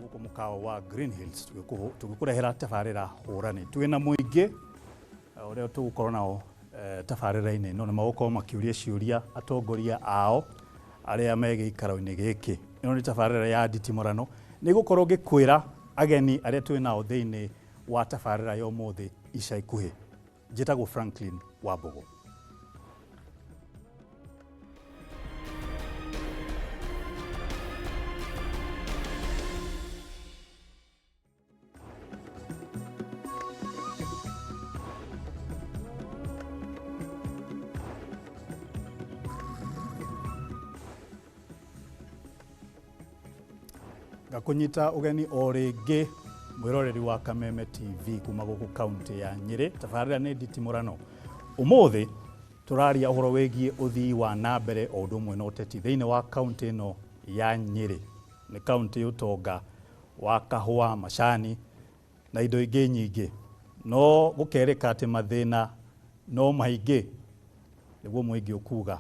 guko mukao wa Green Hills tugikurehera tabarira hurani twina muingi uria tugukorwo nao tabarira-ini no nimagũkorwo makiuria ciuria atongoria ao aria mege ikaro-ini giki. Ino ni tabarira ya Nditimurano ni gukorwo ngikwira ageni aria twinao thiini wa tabarira ya umuthi ica ikuhi. Njitagwo Franklin Wambugu. Gakunyita ugeni o ringi mwiroreri wa Kameme TV kuma guku kaunti ya Nyeri. Tabarira ni Nditimurano. Umuthi turaria uhoro wegie uthii wa nambere o ndumwe na uteti thiini wa kaunti ino ya Nyeri. Ni kaunti utonga wa kahua, macani na indo ingi nyingi. No gukereka ati mathina no maingi niguo muingi ukuga.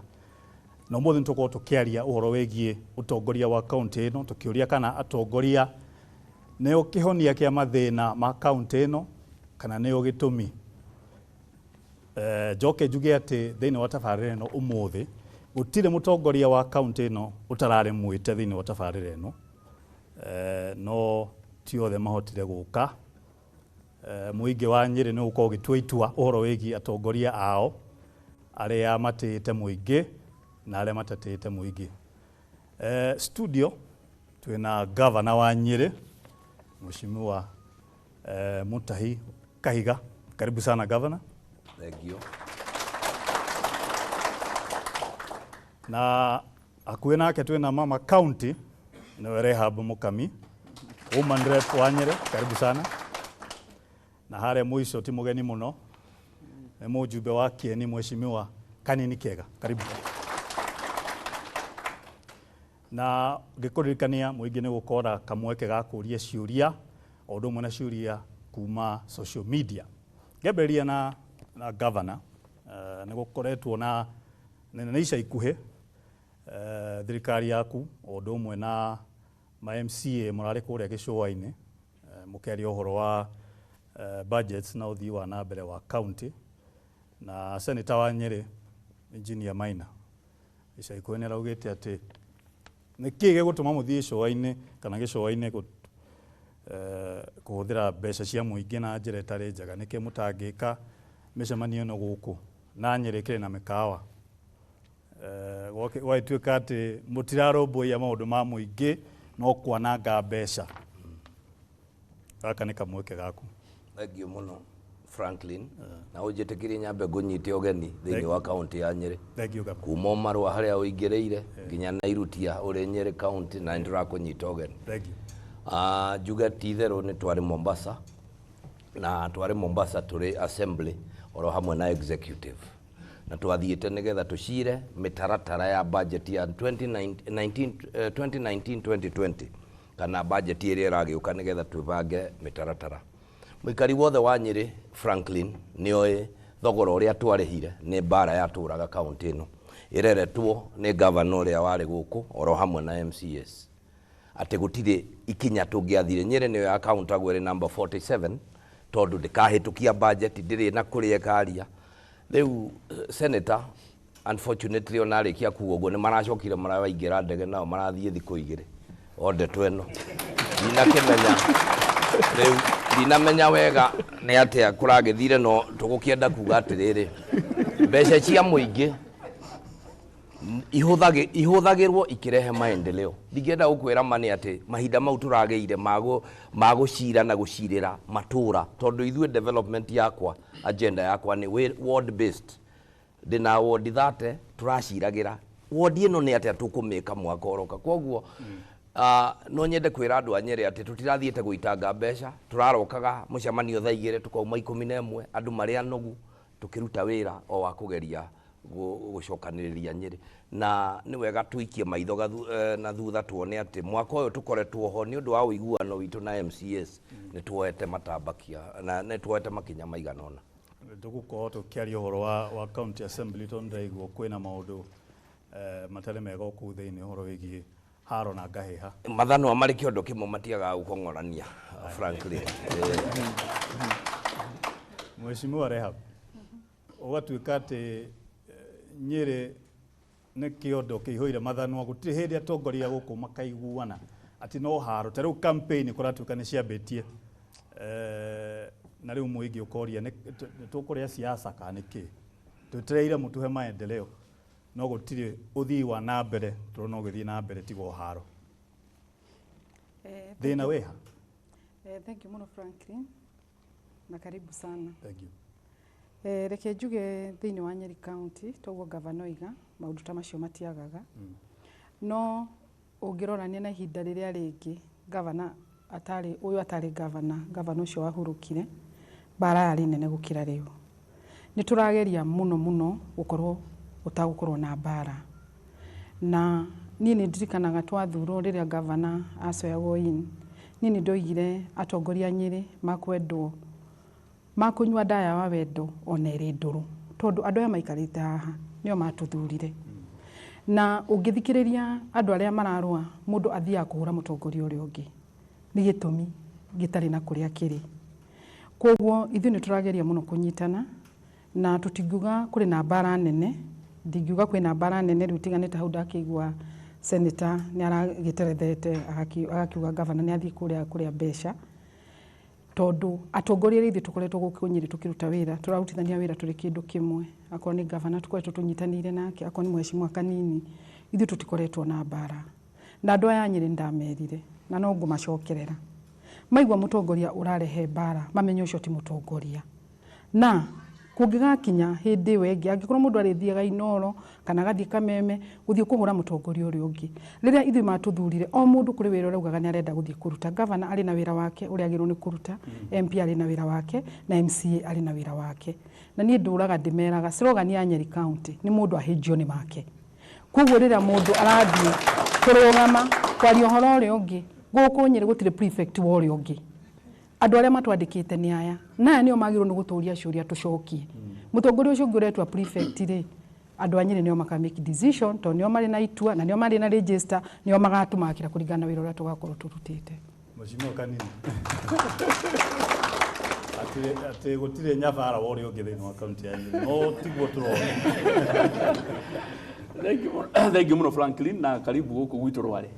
Na umuthi ntukorwo tukiaria uhoro wegie utongoria wa kaunti ino, tukiuria kana atongoria neo kihonia kia mathina ma kaunti ino kana neo gitumi. Joke njuge ati thiini wa tabarira ino umuthi gutire mutongoria wa kaunti ino utarare mwite thiini wa tabarira ino. No ti othe mahotire guka. Muingi wa Nyeri ni ukorwo gitua itua uhoro wegie atongoria ao aria matite muingi na aria matatite muingi. Studio twina governor wa Nyeri Mheshimiwa Uthii Kahiga. Karibu sana governor. Thank you. Na akuwe nake twina mama county ni Rehab Mukami, woman rep wa Nyeri. Karibu sana. Na hare mwisho ti mugeni muno ni mujumbe wa Kieni Mheshimiwa Kanini Kega. Karibu. Na ngikuririkania muingi ni gukora kamweke ga kuria ciuria o ndumwe na ciuria kuma social media. Ngeberia na governor ni gukoretwo na ica ikuhi thirikari yaku o ndumwe na ma MCA murari kuria gicua-ini mukeria uhoro wa budgets na uthii wa nambere wa county na senator wa Nyeri Engineer Maina ica ikuhi ni raugite ati niki gigutuma muthii gicua-ini kana gicua-ini kuhuthira mbeca cia muingi na njira itari njega. Niki mutangika micemanio no guku na Nyeri kiri na mikawa waituika ati mutirarumbuia maundu ma muingi no kwananga mbeca. Gaka ni kamweke gaku. Thank you muno Franklin. Na ujitikirie nyambe ngunyite ugeni thiini wa kaunti ya Nyeri. Thank you governor. Kuma marwa haria uingireire nginya na irutia uri Nyeri county na ndirakunyita ugeni. Thank you. Juga tithero ni twari Mombasa na twari Mombasa turi assembly oro hamwe na executive na twathiite nigetha tucire mitaratara ya budget ya 2019-2020 kana budget iria iragiuka nigetha tubange mitaratara. Muikari wothe wa Nyeri Franklin nioi thogora uria twarihire ni bara ya turaga county ino ireretwo ni governor uria wari guku oro hamwe na MCS ati gutire ikinya tungiathire. Nyeri niyo account agwere number 47 tondu ndikahitukia budget ndiri na kuria karia. Riu senator unfortunately onarikia kuogo ni maracokire marawaingira ndege nao marathie thiku igire ode tweno ina kimenya riu dinamenya wega ni atia kuragithire no tugukienda kuga atiriri mbeca cia muingi ihuthagirwo ikirehe maendeleo. Ndigienda gukwira mani ati mahinda mau turageire magucira na gucirira matura tondu ithuĩ development yakwa agenda yakwa ni ward based. Dina ward thate turaciragira ward ino ni atia tukumika mwaka oroka. Koguo no nyende kwira andu a Nyeri ati tutirathiete guitanga mbeca turarokaga mucemanio thaa igire tukauma 11 andu maria nogu tukiruta wira o wa kugeria gucokaniriria Nyeri na ni wega tuikie maitho na thutha tuone ati mwaka uyu tukoretwo ho ni undu wa uiguano witu na MCS ni tuoete matambakia na ni tuoete makinya maiganona. Tugukorwo tukiaria uhoro wa county assembly tondu ndaigwo kwina maundu matare mega ku thiini uhoro wigie haro na ngaheha mathano amari kiondo kimwe matiaga gukongorania Franklin Mheshimiwa Rehab ugatuika ati Nyeri ne kiondo kihoire mathano gutire hindi atongoria guku makaiguana ati no haro ta riu campaign kuratuika ni ciambitie na riu muingi ukoria ni tukuria siasa ka niki tutreire mutuhe maendeleo no gutire uthii wa nambere turona ugithii nambere tigo haro thina weha. Thank you muno Franklin na karibu sana. Thank you. Reke njuge thiini wa Nyeri County toguo governor iga maundu ta macio matiagaga no ungirorania na ihinda riria ringi governor atari governor ucio wahurukire bara yari nene gukira riu ni turageria muno gukorwo utagukorwo na bara na ni ndirikanaga twathurwo riria governor acoyagwo in ni ndoigire atongoria Nyeri makwendwo makunywa ndaya wa wendo ona iri nduru tondu andu aya maikarite haha nio matuthurire na ungithikiriria andu aria mararua mundu athia kuhura mutongoria uria ungi ni gitumi gitari na kuria kiri koguo ithu ni turageria muno kunyitana na tutinguga kuri na bara nene ndingiuga kwina bara nene rutiganite hau ndakigwa senator ni aragiterethete agakiuga governor ni athii kuria besha tondu atongoria rithi tukoretwo guku Nyeri tukiruta wira turarutithania wira turi kindu kimwe akoro ni governor tukoretwo tunyitanire nake akoro ni mheshimiwa kanini ithu tutikoretwo na bara na andu aya Nyeri ndamerire na no ngumacokerera maigwa mutongoria urarehe bara mamenye ucio ti mutongoria na kungigakinya hindi wengi angikorwo mundu arithiaga Inoro kana gathie Kameme guthie kuhura mutongoria uri ungi riria ithui matuthurire o mundu kuri wira uraugaga ni arenda guthie kuruta governor ari na wira wake uri agirwo ni kuruta MP ari na wira wake na MCA ari na wira wake na nie nduraga ndimeraga slogan ya Nyeri County ni mundu ahijio ni make koguo riria mundu arathie kurugama kwari ohoro uri ungi guku Nyeri gutire prefect wa uri ungi andu aria matwandikite ni aya na nio magirwo ni guturia ciuria tucokie mutongoria ucio nguretwa prefect ri andu anyire nio maka make decision to nio mari na itua na nio mari na register nio magatumakira kuringana wira uria tugakorwo turutite. Mheshimiwa kanini ati gutire nyabara wori ungi thiini wa county ya Nyeri no tiguo turona. Thank you muno Franklin na karibu guku gwitu Rware.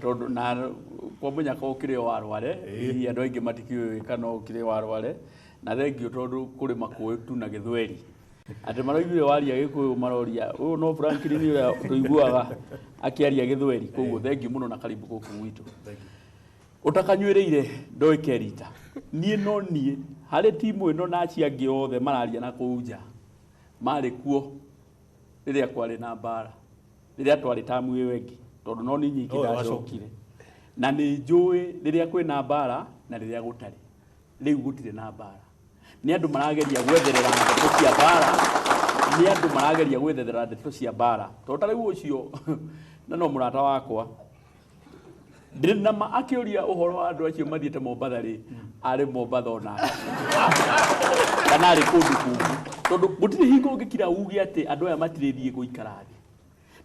Tondu na kwa munya ko kire wa Rware hi andu aingi matikio kana kire wa Rware na thank you tondu kuri makuyu tu na Githweri ati maroigire waria gikuyu maroria uyu no Franklin uria tuiguaga akiaria Githweri koguo thank you muno na karibu guku gwitu utakanywireire ndoikerita nie no nie hari timu ino na ciangi othe mararia na kuunja mari kuo riria kwari na bara riria twari tamu iyo wengi tondu no ni nyingi ndacokire na ni njui riria kwina bara na riria gutari riu gutire na bara ni andu marageria gwetherera ndeto cia bara ni andu marageria gwetherera ndeto cia bara tondu riu ucio na no murata wakwa ndina ma akiuria uhoro wa andu acio mathiete Mombatha ri ari Mombatha ona kana ari kundu kundu tondu gutire hingo ngikira ugi ati andu aya matirithie guikara thi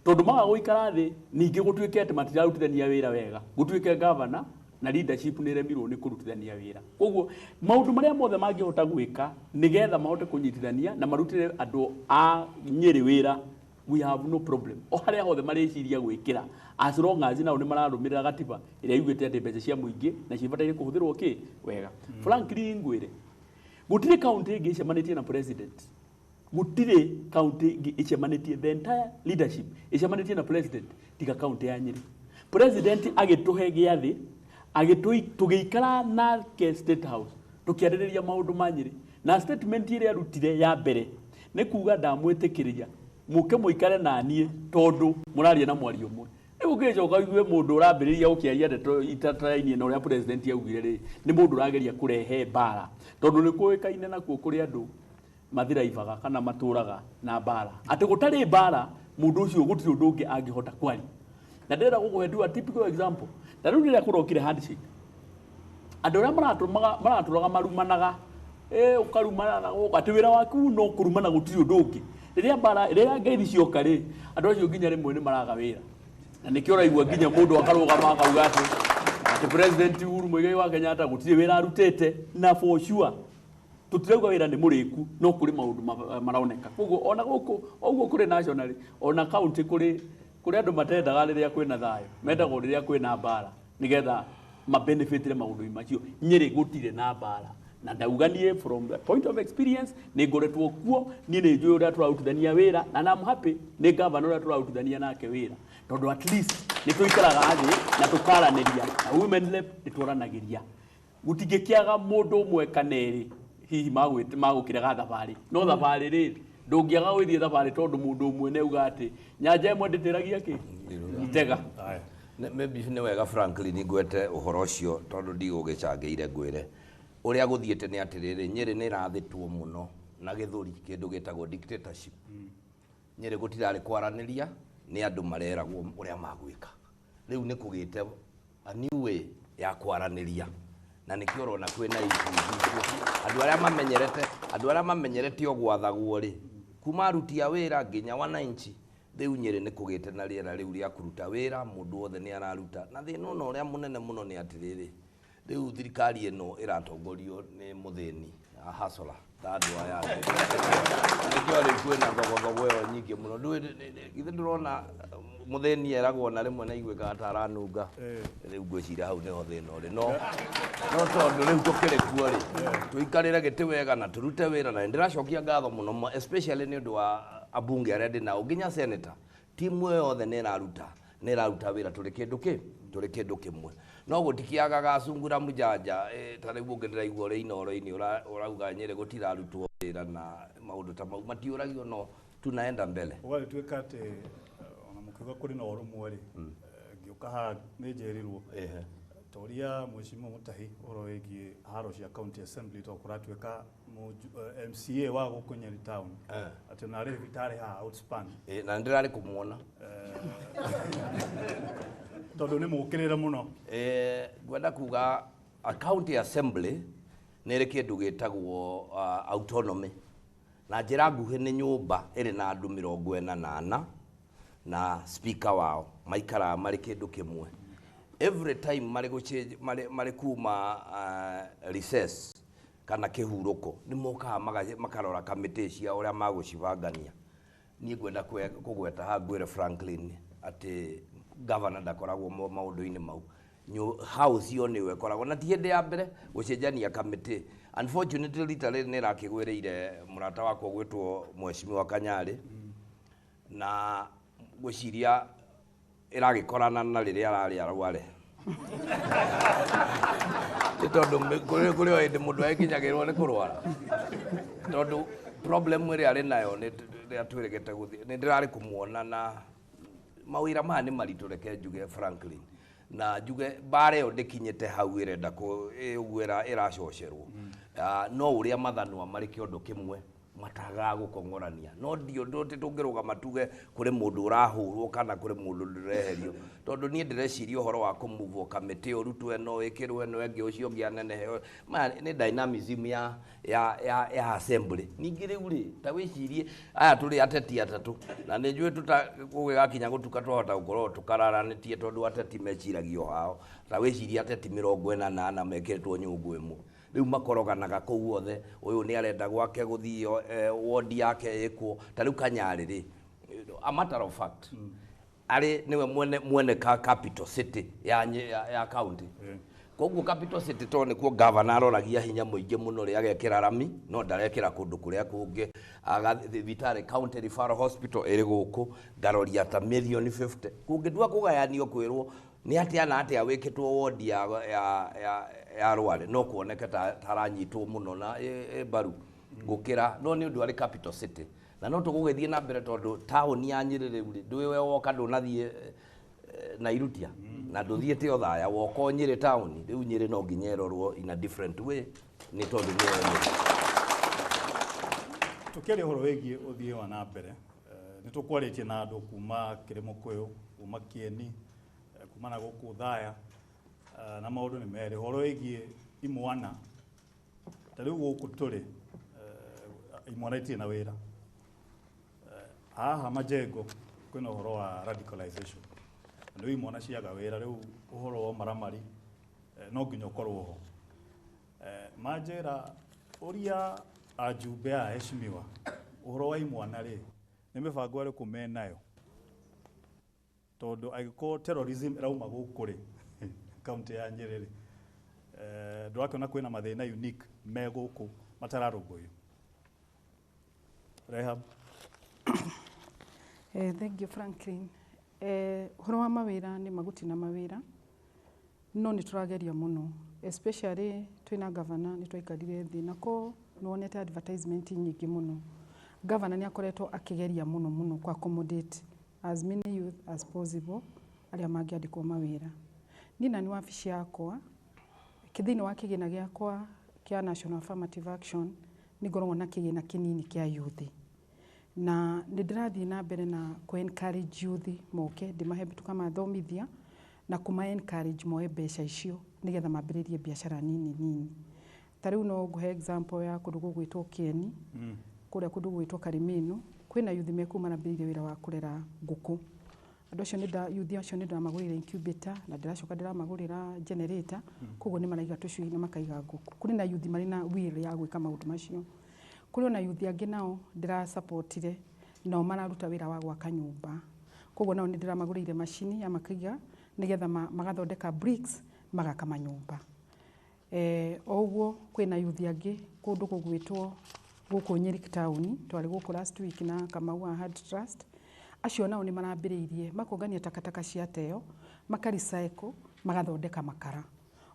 tondu maga guikara thi ningi gutuike ati matirarutithania wira wega gutuike governor na leadership ni remirwo ni kurutithania wira koguo maundu maria mothe mangihota gwika nigetha mahote kunyitithania na marutire andu a Nyeri wira we have no problem o haria hothe mareciria gwikira as long as nao ni mararumirira gatiba iria yugite ati mbeca cia muingi na cibataire kuhuthirwo ki wega Franklin ngwire gutire county ingi icemanitie na president gutire county ingi icemanitie the entire leadership icemanitie na president tiga county ya Nyeri president agituhe giathi tugiikara na ke state house tukiaririria maundu ma Nyeri na statement iria rutire ya mbere ni kuga ndamwitikiria muke muikare na nie tondu muraria na mwari umwe riu ngicoka igue mundu urambiriria ukiaria ndeto itatainie na uria president yaugire ri ni mundu urageria kurehe bara tondu ni kuikaine na kuo kuri andu mathiraivaga kana maturaga na bara ati gutari bara mundu ucio gutiri undu ungi angihota kwari na ndera gukuhe a typical example na riu riria kurokire handshake andu aria maraturaga marumanaga ukarumana ati wira waku no kurumana gutiri undu ungi riria bara riria ngeithi cioka ri andu acio nginya rimwe ni maraga wira na nikio raigua nginya mundu akarugama akauga ati president Uhuru Muigai wa Kenyatta gutire wira arutete na for sure tutirauga wira ni muriku no kuri maundu maraoneka koguo ona guku oguo kuri national ona county kuri andu matendaga riria kwina thayo mendaga riria kwina mbara nigetha mabenefitire maundu macio Nyeri gutire na mbara na ndauganie from the point of experience ni ngoretwo kuo ni ni njui uria turarutithania wira na I'm happy ni governor uria turarutithania nake wira tondu at least ni tuikaraga thi na tukaraniria na women rep ni turanagiria gutingikiaga mundu umwe kaneri hihi magukiraga thabari no thabari ri ndungiaga gwithie thabari tondu mundu umwe neuga ati nyanja imwe nditiragia ki itega maybe ni wega Franklin ngwete uhoro ucio tondu ndigugicangire ngwire uria guthiete ni atiriri Nyeri ni rathitwo muno na githuri kindu gitagwo dictatorship Nyeri gutirari kwaraniria ni andu mareragwo uria magwika riu ni kugite a new way ya kwaraniria na nikio rona kwina andu aria mamenyerete ogwathagwo ri kuma arutia wira nginya wananchi riu Nyeri ni kugite na riera riu ria kuruta wira mundu wothe ni araruta na thina no uria munene muno ni atiriri riu thirikari ino iratongorio ni muthini hasola tandu aya nikio ri kwina thogogo yo nyingi muno ithe ndurona mutheni eragwo na rimwe na igwika ataranunga riu ngwicira hau niho thina uri no tondu riu tukiri kuo ri tuikarire giti wega na turute wira na ndiracokia ngatho muno especially ni undu wa abunge aria ndinao nginya senator timu yothe ni iraruta wira turi kindu kimwe no gutikiaga gacungura mujanja tari bunge ndiraigua uri inoro-ini urauga Nyeri gutirarutwo wira na maundu ta mau matiuragio no tunaenda mbele ugatwika ati ona mukiuga kuri na urumwe ri ngiuka ha ni njerirwo toria mheshimiwa Mutahi oroegie haro cia county assembly to kuratwika MCA wa guku Nyeri town ati na ri vitare ha outspan na ndirari kumuona tondu ni mukirira muno gwenda kuga a county assembly ni ri kindu gitagwo autonomy na njira nguhi ni nyumba iri na andu 48 na speaker wao maikara mari kindu kimwe every time mari kuma recess kana kihuruko ni moka makarora committee cia uria magucibangania ni gwenda kugweta ha ngwire Franklin ati governor ndakoragwo maundu-ini mau house yo niwe koragwo na tiende ya mbere gucenjania committee unfortunately rita ni rakigwireire murata wako gwitwo mheshimiwa Kanyari na guciria iragikorana na riria arari arware tondu kuri o indi mundu ekinyagirwo ni kurwara tondu problem iri ari nayo ni atwiregete guthie ni ndirari kumuona na mawira ma ni maritureke njuge Franklin na njuge bare yo ndikinyete hau irenda ku igwira iracocerwo no uria mathanwa mari kiondo kimwe mataga gukongorania no ndio ndote tungiruga matuge kuri mundu urahurwo kana kuri mundu ndireherio tondu nie ndireciria uhoro wa kumuvo committee urutwe no ikirwe no engi ucio ngianene ni dynamism ya assembly ningi riu ri ta wicirie aya turi ateti atatu na ni njue tutagugakinya gutuka twahota gukorwo tukararanitie tondu ateti meciragio hao ta wicirie ateti 48 mekiritwo nyungu imwe riu makoroganaga kuu othe uyu ni arenda gwake guthio ward yake ikwo ta riu Kanyari ri a matter of fact ari niwe mwene capital city ya county koguo capital city to ni kuo governor aroragia hinya muingi muno ri agekira rami no ndarekira kundu kuria kungi vitare county referral hospital iri guku ngaroria ta $150,000 kungidua kugayanio kwirwo ni atia na atia wikitwo ward ya Rware no kuoneka taranyitwo muno na baru gukira no ni undu ari capital city na no tugugithie na mbere tondu town ya Nyeri riu ndwiwe woka ndunathie na irutia na nduthiete o thaya woko Nyeri town riu Nyeri no nginyerorwo in a different way ni tondu ni tukiri horo wegie uthie wa na mbere ni tukwaritie na andu kuma kirimo kuyu kuma Kieni kuma na guku thaya na maundu ni meri horo wegie imwana tari guku turi imwanaitie na wira haha majengo kwina horo wa radicalization ndio imwana ciaga wira riu uhoro wa maramari no nginya ukorwo ho manjera uria ajumbe a heshimiwa uhoro wa imwana ri ni mibango iri kumenayo tondu agiko terrorism rauma guku ri kaunti ya Nyeri ri ndwakiona kwina mathina unique me guku matararunguyo Rehab. Thank you Franklin. Uhoro wa mawira ni magutina mawira no ni turageria muno especially twina governor ni twaikarire thi nako nuonete advertisement nyingi muno. Governor ni akoretwo akigeria muno kwa accommodate as many youth as possible aria mangiandikwo mawira. Nina ni wabici yakwa kithini wa kigina giakwa kia National Affirmative Action ni ngoragwo na kigina kinini kia youth na ndirathii na mbere na ku encourage youth moke ndimahe tukamathomithia na kuma encourage moe mbeca icio nigetha mambiririe biashara nini. Tariu no nguhe example ya kundu gugwitwo Kieni kuria kundu gugwitwo Karimino kwina youth mekuma na mbiririe wira wa kurera nguku. Andu acio youth acio ni ndamagurira incubator na ndiracoka ndiramagurira generator koguo ni maraiga tucui na makaiga nguku. Kuri na youth mari na will ya gwika maundu macio. Kuri na youth angi nao ndira supportire no mararuta wira wa gwaka nyumba. Koguo nao ni ndiramagurire machine ya makaiga nigetha magathondeka bricks magaka manyumba. Oguo kwina youth angi kundu gugwitwo guku Nyeri town twari guku last week na Kamau Hard Trust. Acio nao ni marambiriirie makongania takataka cia teo makaricycle magathondeka makara.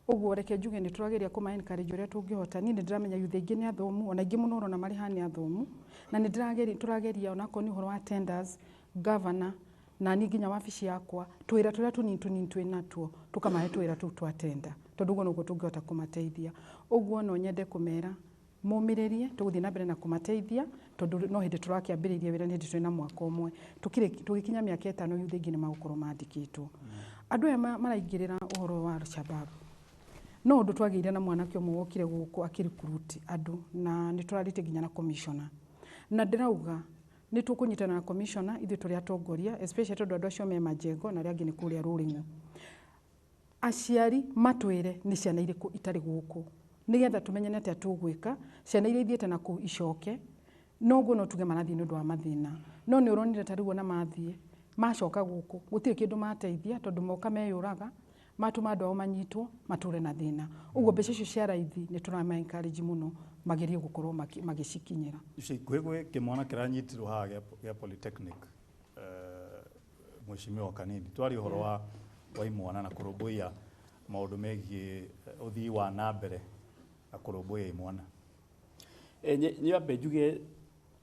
Uguo reke njuge ni turageria kuma encourage uria tungihota. Ni ndiramenya youth ingi ni athomu ona ingi muno na mari hani athomu na ni turageria ona ko ni uhoro wa tenders governor na ni nginya wabici yakwa twira turia tunini twinatuo tukamahe twira tu twatenda tondu guo nuguo tungihota kumateithia. Uguo no nyende kumera mumiririe tuguthie na mbere na kumateithia tondu no hindi turakiambiririe wira ni hindi twina mwaka umwe tugikinya miaka 5 youth ingi ni magukorwo mandikitwo. Andu aya maraingirira uhoro wa Al-Shabaab no undu twagiire na mwanake umwe wokire guku akirecruit andu na ni turarite nginya na commissioner na ndirauga ni tukunyitana na commissioner ithu turi atongoria especially tondu andu acio me majengo na riangi ni kuria ruringu aciari matwire ni ciana iriku itari guku nigetha tumenye nete atugwika ciana iria ithiete na ku icoke no guo no tuge marathi nundu wa mathina no ni uronire tariu na mathie macoka guku gutire kindu mateithia tondu moka meyuraga matuma andu ao manyitwo mature na thina. Uguo mbeca icio cia raithi ni turama encourage muno magerie gukorwo magicikinyira. Kwigwe kimwana kiranyitirwo haha ya polytechnic mweshimiwa kanini twari uhoro wa imwana na kurumbuia maundu megie uthii wa nambere na kurumbuia imwana. Nyambe njuge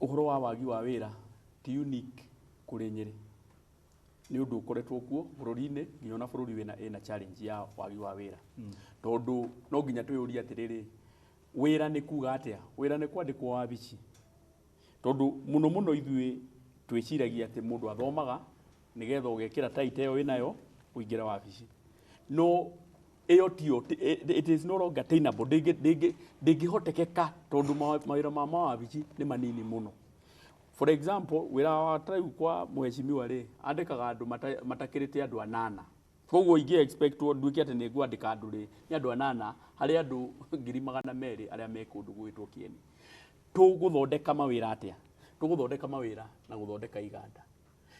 uhoro wa wagi wa wira ti unique kuri Nyeri ni undu ukoretwo kuo bururi-ini nginya na bururi wina challenge ya wagi wa wira tondu no nginya tuyuria atiriri wira ni kuga atia wira ni kwandikwo wabici tondu muno ithui twiciragia ati mundu athomaga nigetha ugekira title iyo winayo uingira wabici no eyo tio it is no longer attainable dingihotekeka tondu mawira ma wabici ni manini muno. For example, wira wa trai kwa mheshimiwa ri andikaga andu matakirite andu 8 koguo ingi expect nduike ati ni ngwandika andu ri ni andu 8 hari andu 200,000 aria me kundu gwitwo Kieni. Tuguthondeka mawira atia tuguthondeka mawira na guthondeka iganda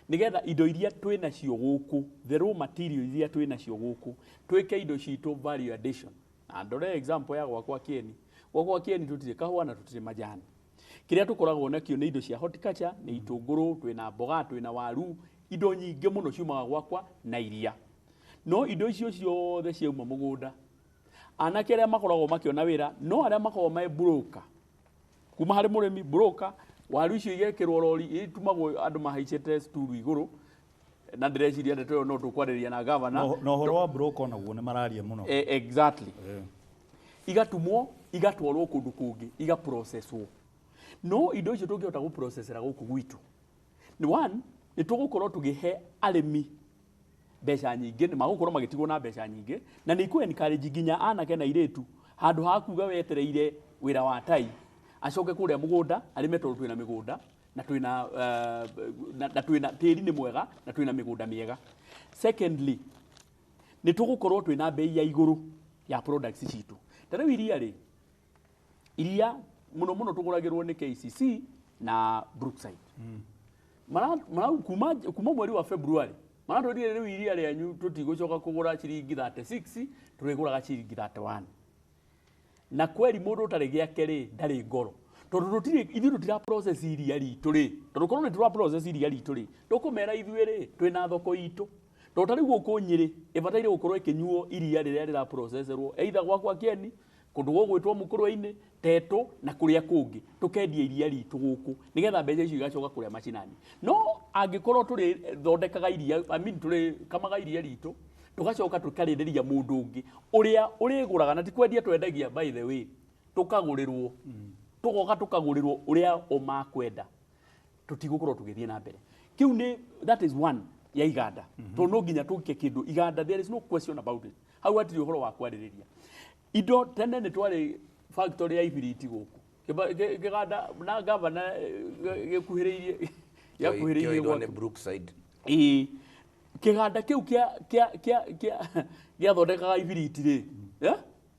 nigetha indo iria twina cio guku the raw material iria twina cio guku twike indo citu value addition. Andore example ya gwakwa Kieni tutire kahua na tutire majani. Kiria tukoragwo nakio ni indo cia horticulture ni itunguru twina mboga twina waru indo nyingi muno ciumaga gwakwa na iria no indo icio ciothe ciauma mugunda anake aria makoragwo makiona wira no aria makoragwo me broker kuma hari murimi broker waru icio igekirwo rori itumagwo andu mahaicete sturu iguru na ndireciria ndeto no tukwariria na governor no horo wa broker na guo ni mararia muno exactly igatumwo igatwarwo kundu kungi iga processwo no indo icio tungihota gu processera guku gwitu ni one ni tugukorwo tugihe arimi mbeca nyingi ni magukorwo magitigwo na mbeca nyingi na ni ku encourage nginya anake na iretu handu ha kuga wetereire wira wa tai acoke kuria mugunda arime tondu twina migunda na twina tiri ni mwega na twina migunda miega. Secondly, ni tugukorwo twina bei ya iguru ya products citu. Tara iria ri iria muno tuguragirwo ni KCC na Brookside. Mara kuma mweri wa February maratwirire riu iria rianyu tutigucoka kugura ciringi 36 turiguraga ciringi 31. Na kweri mundu utari giake ri ndari ngoro tondu tutira process iria ritu ri tondu korwo ni tura process iria ritu ri tukumera ithuĩ ri twina thoko itu tondu tari guku Nyeri ibataire gukorwo ikinyuo iria riria rira processerwo either gwakwa Kieni kundu gugwitwo Mukurwe-ini Teto na kuria kungi tukendia iria ritu guku nigetha mbeca icio igacoka kuria macinani. No angikorwo turi thondekaga iria turi kamaga iria ritu tugacoka tukarenderia mundu ungi uria uriguraga na ti kwendia twendagia by the way tukagurirwo tugoka tukagurirwo uria omakwenda tutigukorwo tugithie na mbere. Kiu ni that is one ya iganda to no nginya tuke kindu iganda, there is no question about it. Hau atiri uhoro wa kwaririria indo tene ni twari factory ya ibiriti guku kiganda na governor gikuhiririe yakuhiririe gwa Brookside kiganda kiu kia thondekaga ibiriti ri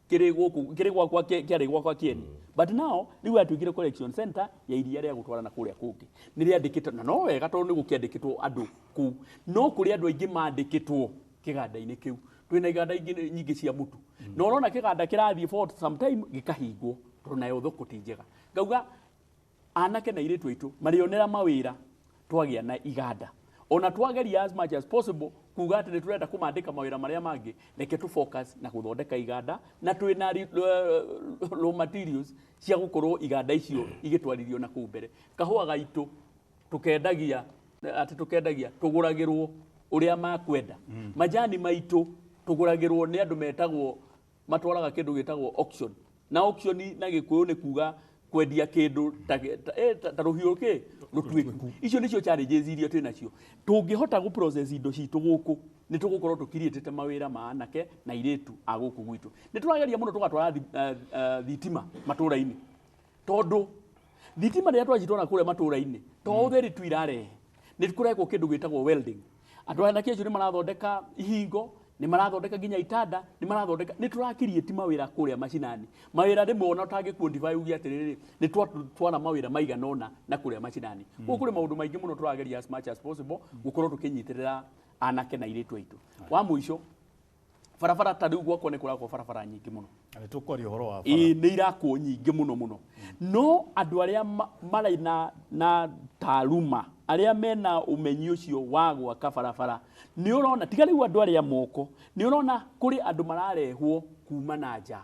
kiri gwakwa kiari gwakwa Kieni. But now riu atuigire collection center ya iria ria gutwara na kuria kungi ni riandikitwo na no wega tondu ni gukiandikitwo andu ku no kuri andu aingi mandikitwo kiganda-ini kiu twina iganda ingi nyingi cia mutu no urona kiganda kirathie for sometime gikahingwo tondu nayo thoko ti njega. Ngauga anake na iritu itu marionera mawira twagia na iganda ona twageria as much as possible kuga ati turenda kumandika mawira maria mangi reke tu focus na guthondeka iganda na twina raw materials cia gukorwo iganda icio igitwaririo na kuu mbere. Kahua gaitu tukendagia tuguragirwo uria makwenda majani maitu tuguragirwo ni andu metagwo matwaraga kindu gitagwo auction na auction na gikuyu ni kuga kwendia kindu ta ruhiu ki rutwiku. Icio nicio challenges iria twina cio tungihota gu process indo citu guku ni tugukorwo tukirietete mawira ma anake na iritu a guku gwitu. Ni turageria muno tugatwara thitima matura-ini tondu thitima ria twajitwara kure matura-ini to utheri twirare ni kurekwo kindu gitagwo welding. Andu ana kiaju ni marathondeka ihingo ni marathondeka ginya itanda ni marathondeka ni turakirieti mawira kuria macinani mawira rimwe ona utangi quantify ugi atiriri ni twara mawira maiganona na kuria macinani kuri maundu maingi muno turageria as much as possible gukorwo tukinyitirira anake na iritu aitu. Wa muico barabara ta riu gwakwa ni kuragwo barabara nyingi muno ani tukori horo wa ni irakwo nyingi muno no andu aria maraina na taaluma aria mena umenyi ucio wa gwaka barabara ni urona tiga riu andu aria moko ni urona kuri andu mararehwo kuma na nja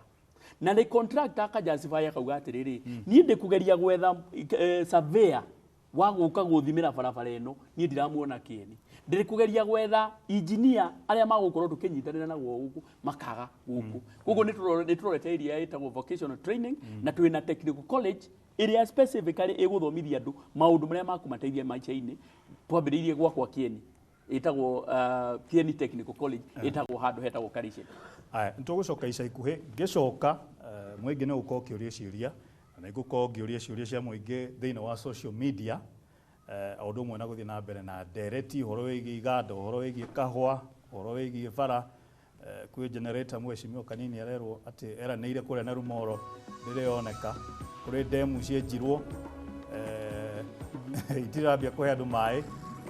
na ni contractor akajustify akauga atiriri ni ndikugeria gwetha surveyor wa guka guthimira barabara eno ni ndiramuona Kieni ndikugeria gwetha engineer aria magukorwo tukinyitanira na guku makaga guku gugu ni turorete area itagwo vocational training na twina technical college area specifically iguthomithia andu maundu maria makumateithia maica-ini twambiriirie gwakwa Kieni itagwo Kieni Technical College itagwo handu hetagwo Karishe. Aya ntugucoka ica ikuhi ngicoka mwingi ni gukorwo kiuria ciuria na igukorwo ngiuria ciuria cia mwingi thiini wa social media aundu mwe na guthii na mbere na ndereti horo wigi iganda horo wigi kahua horo wigi bara kwi generator mweshimio kanini arerwo ati eranire kuria na Rumoro ririoneka kuri demu cienjirwo itirambia kuhe andu mai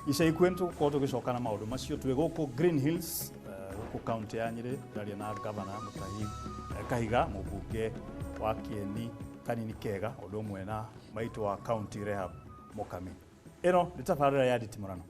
ica ikuhi tukorwo tugicoka na maundu macio twi guku Green Hills guku county ya Nyeri turaria na governor Uthii Kahiga mubunge wa Kieni kanini kega undu mwe na maitu wa county rehab Mukami. Ino ni tabarira ya Nditimurano.